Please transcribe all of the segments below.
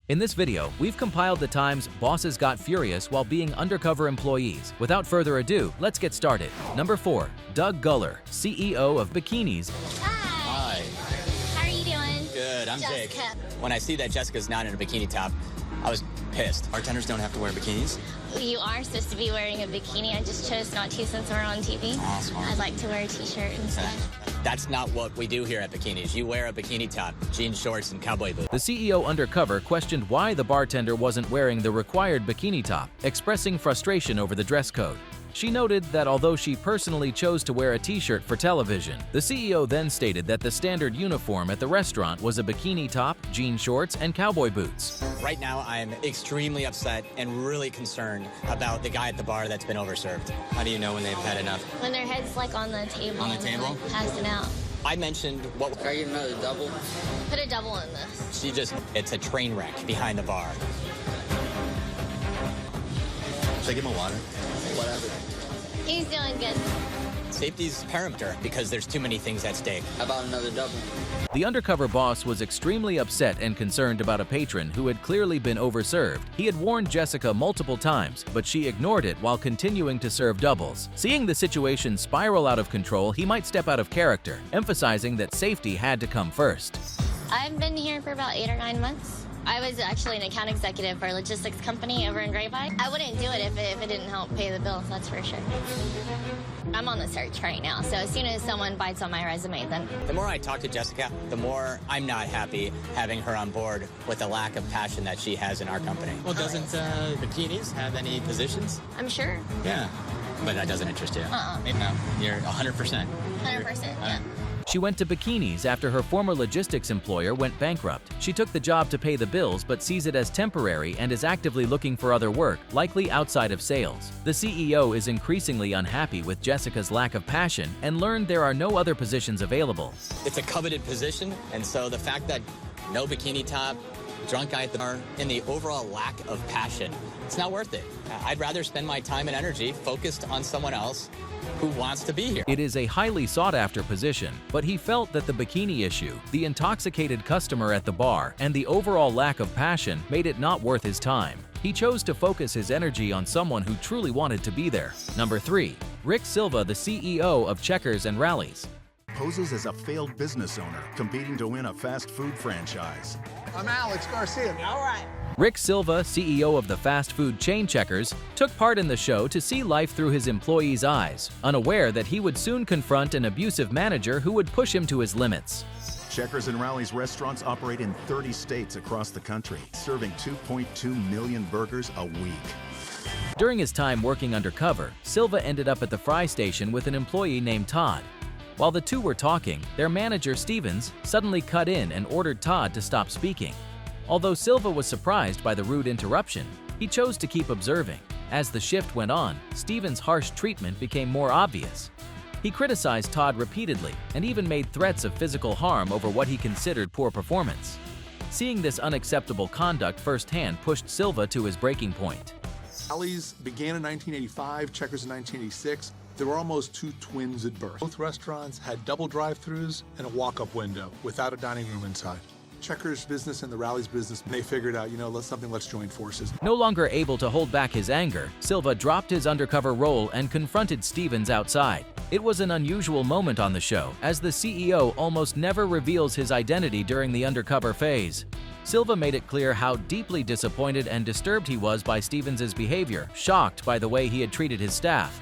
In this video, we've compiled the times bosses got furious while being undercover employees. Without further ado, let's get started. Number 4. Doug Guller, CEO of Bikinis. Hi. How are you doing? Good, I'm Jake. Jessica. When I see that Jessica's not in a bikini top, I was pissed. Bartenders don't have to wear bikinis? You are supposed to be wearing a bikini. I just chose not to since we're on TV. Oh, smart. I'd like to wear a t-shirt instead. That's not what we do here at Bikinis. You wear a bikini top, jean shorts, and cowboy boots. The CEO Undercover questioned why the bartender wasn't wearing the required bikini top, expressing frustration over the dress code. She noted that although she personally chose to wear a t-shirt for television, the CEO then stated that the standard uniform at the restaurant was a bikini top, jean shorts, and cowboy boots. Right now, I'm extremely upset and really concerned about the guy at the bar that's been overserved. How do you know when they've had enough? When their head's like on the table. On the and, table? like, passing out. I mentioned what Can I get another double? Put a double in this. it's a train wreck behind the bar. Should I give him a water? Whatever. He's doing good. Safety's paramount because there's too many things at stake. How about another double? The undercover boss was extremely upset and concerned about a patron who had clearly been overserved. He had warned Jessica multiple times, but she ignored it while continuing to serve doubles. Seeing the situation spiral out of control, he might step out of character, emphasizing that safety had to come first. I've been here for about 8 or 9 months. I was actually an account executive for a logistics company over in Grapevine. I wouldn't do it if it didn't help pay the bills, that's for sure. I'm on the search right now, so as soon as someone bites on my resume, then... The more I talk to Jessica, the more I'm not happy having her on board with the lack of passion that she has in our company. Well, doesn't Bikinis have any positions? I'm sure. Yeah, but that doesn't interest you. Maybe no. You're 100%. 100%, yeah. She went to Bikinis after her former logistics employer went bankrupt. She took the job to pay the bills but sees it as temporary and is actively looking for other work, likely outside of sales. The CEO is increasingly unhappy with Jessica's lack of passion and learned there are no other positions available. It's a coveted position, and so the fact that no bikini top, drunk guy at the bar, and the overall lack of passion, it's not worth it. I'd rather spend my time and energy focused on someone else who wants to be here. It is a highly sought-after position, but he felt that the bikini issue, the intoxicated customer at the bar, and the overall lack of passion made it not worth his time. He chose to focus his energy on someone who truly wanted to be there. Number 3. Rick Silva, the CEO of Checkers and Rallies. Poses as a failed business owner competing to win a fast food franchise. I'm Alex Garcia. All right. Rick Silva, CEO of the fast food chain Checkers, took part in the show to see life through his employees' eyes, unaware that he would soon confront an abusive manager who would push him to his limits. Checkers and Rallies restaurants operate in 30 states across the country, serving 2.2 million burgers a week. During his time working undercover, Silva ended up at the fry station with an employee named Todd. While the two were talking, their manager, Stevens, suddenly cut in and ordered Todd to stop speaking. Although Silva was surprised by the rude interruption, he chose to keep observing. As the shift went on, Stevens' harsh treatment became more obvious. He criticized Todd repeatedly and even made threats of physical harm over what he considered poor performance. Seeing this unacceptable conduct firsthand pushed Silva to his breaking point. Rallies began in 1985, Checkers in 1986. There were almost two twins at birth. Both restaurants had double drive-thrus and a walk-up window without a dining room inside. Checkers business and the Rallies business, they figured out, let's join forces. No longer able to hold back his anger, Silva dropped his undercover role and confronted Stevens outside. It was an unusual moment on the show, as the CEO almost never reveals his identity during the undercover phase. Silva made it clear how deeply disappointed and disturbed he was by Stevens' behavior, shocked by the way he had treated his staff.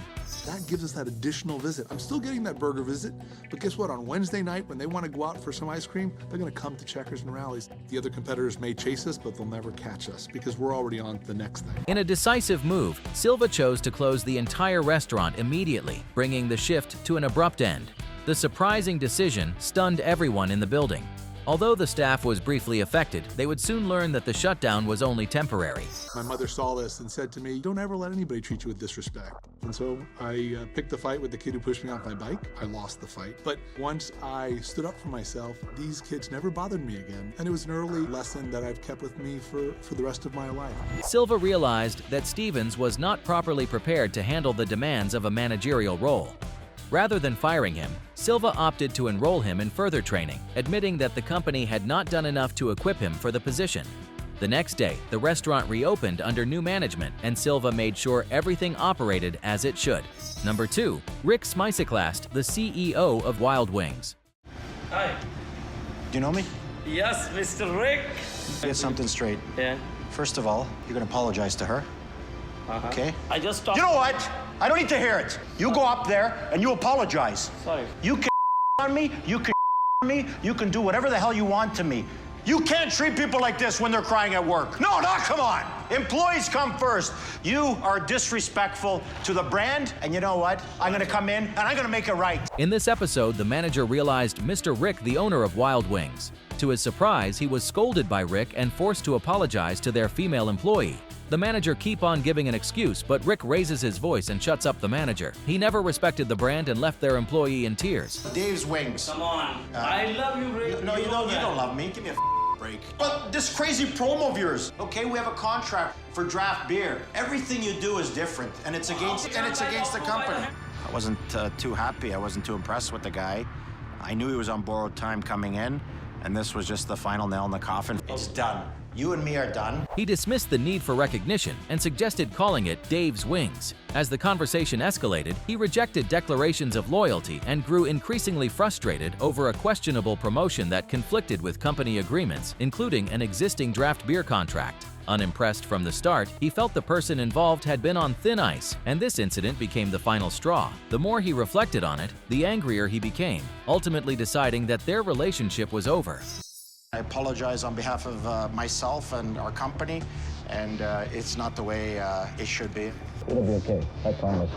That gives us that additional visit. I'm still getting that burger visit, but guess what? On Wednesday night, when they want to go out for some ice cream, they're going to come to Checkers and Rallies. The other competitors may chase us, but they'll never catch us because we're already on to the next thing. In a decisive move, Silva chose to close the entire restaurant immediately, bringing the shift to an abrupt end. The surprising decision stunned everyone in the building. Although the staff was briefly affected, they would soon learn that the shutdown was only temporary. My mother saw this and said to me, "Don't ever let anybody treat you with disrespect." And so I picked the fight with the kid who pushed me off my bike. I lost the fight. But once I stood up for myself, these kids never bothered me again. And it was an early lesson that I've kept with me for the rest of my life. Silva realized that Stevens was not properly prepared to handle the demands of a managerial role. Rather than firing him, Silva opted to enroll him in further training, admitting that the company had not done enough to equip him for the position. The next day, the restaurant reopened under new management and Silva made sure everything operated as it should. Number 2. Rick Smyciclast, the CEO of Wild Wings. Hi. Do you know me? Yes, Mr. Rick. Get something straight. Yeah. First of all, you're gonna apologize to her. Okay? I just talked. You know what? I don't need to hear it. You go up there and you apologize. Sorry. You can on me, you can on me, you can do whatever the hell you want to me. You can't treat people like this when they're crying at work. No, come on. Employees come first. You are disrespectful to the brand, and you know what? I'm gonna come in and I'm gonna make it right. In this episode, the manager realized Mr. Rick, the owner of Wild Wings. To his surprise, he was scolded by Rick and forced to apologize to their female employee. The manager keep on giving an excuse, but Rick raises his voice and shuts up the manager. He never respected the brand and left their employee in tears. Dave's Wings. Come on. I love you, Rick. No, you don't love me. Give me a break. But this crazy promo of yours. Okay, we have a contract for draft beer. Everything you do is different, and it's against the company. I wasn't too happy. I wasn't too impressed with the guy. I knew he was on borrowed time coming in, and this was just the final nail in the coffin. It's done. You and me are done. He dismissed the need for recognition and suggested calling it Dave's Wings. As the conversation escalated, he rejected declarations of loyalty and grew increasingly frustrated over a questionable promotion that conflicted with company agreements, including an existing draft beer contract. Unimpressed from the start, he felt the person involved had been on thin ice, and this incident became the final straw. The more he reflected on it, the angrier he became, ultimately deciding that their relationship was over. I apologize on behalf of myself and our company, and it's not the way it should be. It'll be okay, I promise.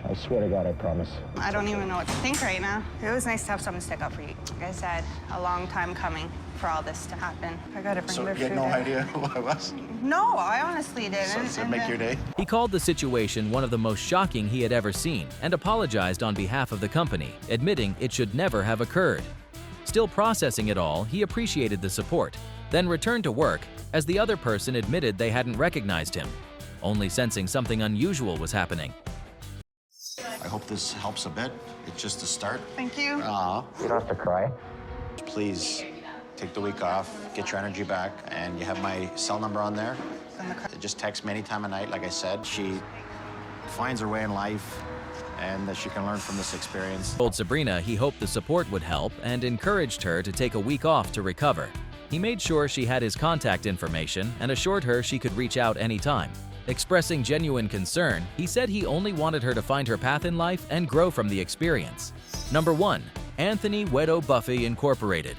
I swear to God, I promise. I don't even know what to think right now. It was nice to have someone stick up for you. Like I said, a long time coming for all this to happen. I gotta bring their food in. So you had no idea who I was? No, I honestly didn't. So does it make your day? He called the situation one of the most shocking he had ever seen and apologized on behalf of the company, admitting it should never have occurred. Still processing it all, he appreciated the support, then returned to work as the other person admitted they hadn't recognized him, only sensing something unusual was happening. I hope this helps a bit. It's just a start. Thank you. You don't have to cry. Please take the week off, get your energy back, and you have my cell number on there. Just text me any time of night, like I said. She finds her way in life, and that she can learn from this experience. Told Sabrina he hoped the support would help and encouraged her to take a week off to recover. He made sure she had his contact information and assured her she could reach out anytime. Expressing genuine concern, he said he only wanted her to find her path in life and grow from the experience. Number 1. Anthony Wedo Buffy Incorporated.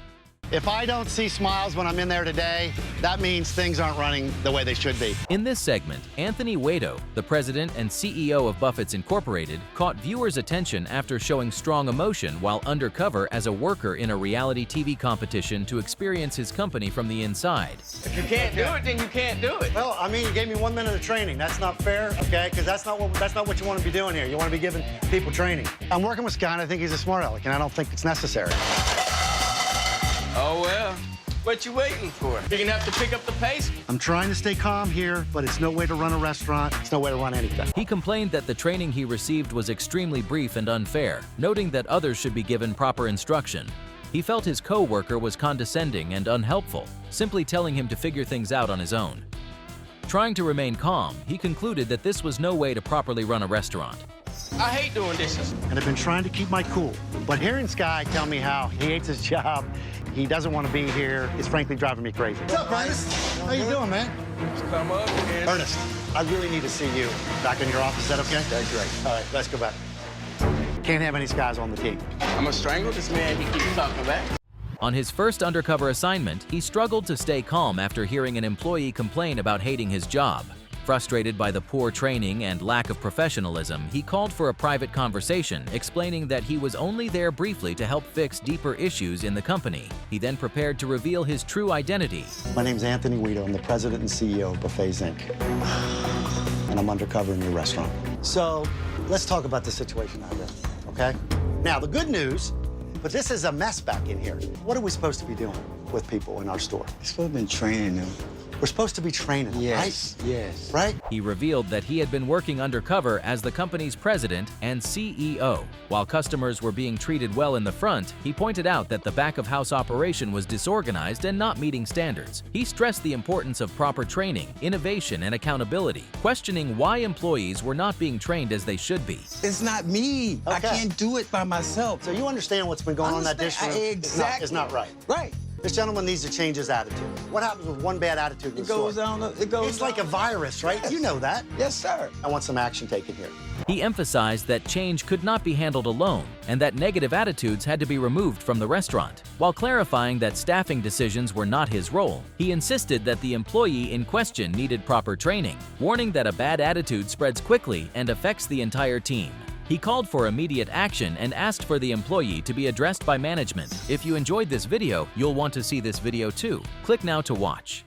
If I don't see smiles when I'm in there today, that means things aren't running the way they should be. In this segment, Anthony Wedo, the president and CEO of Buffett's Incorporated, caught viewers' attention after showing strong emotion while undercover as a worker in a reality TV competition to experience his company from the inside. If you can't do it, then you can't do it. Well, I mean, you gave me 1 minute of training. That's not fair, okay? Because that's not what you want to be doing here. You want to be giving people training. I'm working with Scott, and I think he's a smart aleck, and I don't think it's necessary. Oh, well, what you waiting for? You're gonna have to pick up the pace. I'm trying to stay calm here, but it's no way to run a restaurant. It's no way to run anything. He complained that the training he received was extremely brief and unfair, noting that others should be given proper instruction. He felt his co-worker was condescending and unhelpful, simply telling him to figure things out on his own. Trying to remain calm, he concluded that this was no way to properly run a restaurant. I hate doing dishes. And I've been trying to keep my cool. But hearing Sky tell me how he hates his job, he doesn't want to be here, is frankly driving me crazy. What's up, Ernest? How you doing, man? Just come up and... Ernest, I really need to see you back in your office. Is that okay? That's great. All right, let's go back. Can't have any Skies on the team. I'm gonna strangle this man. He keeps talking back. On his first undercover assignment, he struggled to stay calm after hearing an employee complain about hating his job. Frustrated by the poor training and lack of professionalism, he called for a private conversation, explaining that he was only there briefly to help fix deeper issues in the company. He then prepared to reveal his true identity. My name's Anthony Wedo. I'm the president and CEO of Buffets, Inc. And I'm undercover in your restaurant. So let's talk about the situation out there, okay? Now, the good news, but this is a mess back in here. What are we supposed to be doing with people in our store? You're supposed to be training them. We're supposed to be training them, Yes, right? yes. Right? He revealed that he had been working undercover as the company's president and CEO. While customers were being treated well in the front, he pointed out that the back-of-house operation was disorganized and not meeting standards. He stressed the importance of proper training, innovation, and accountability, questioning why employees were not being trained as they should be. It's not me. I Okay. can't do it by myself. So you understand what's been going on in that dish room? Exactly. It's not right. Right. This gentleman needs to change his attitude. What happens with one bad attitude in It the store? goes down. It goes. It's like a down. virus, right? Yes. You know that. Yes, sir. I want some action taken here. He emphasized that change could not be handled alone and that negative attitudes had to be removed from the restaurant. While clarifying that staffing decisions were not his role, he insisted that the employee in question needed proper training, warning that a bad attitude spreads quickly and affects the entire team. He called for immediate action and asked for the employee to be addressed by management. If you enjoyed this video, you'll want to see this video too. Click now to watch.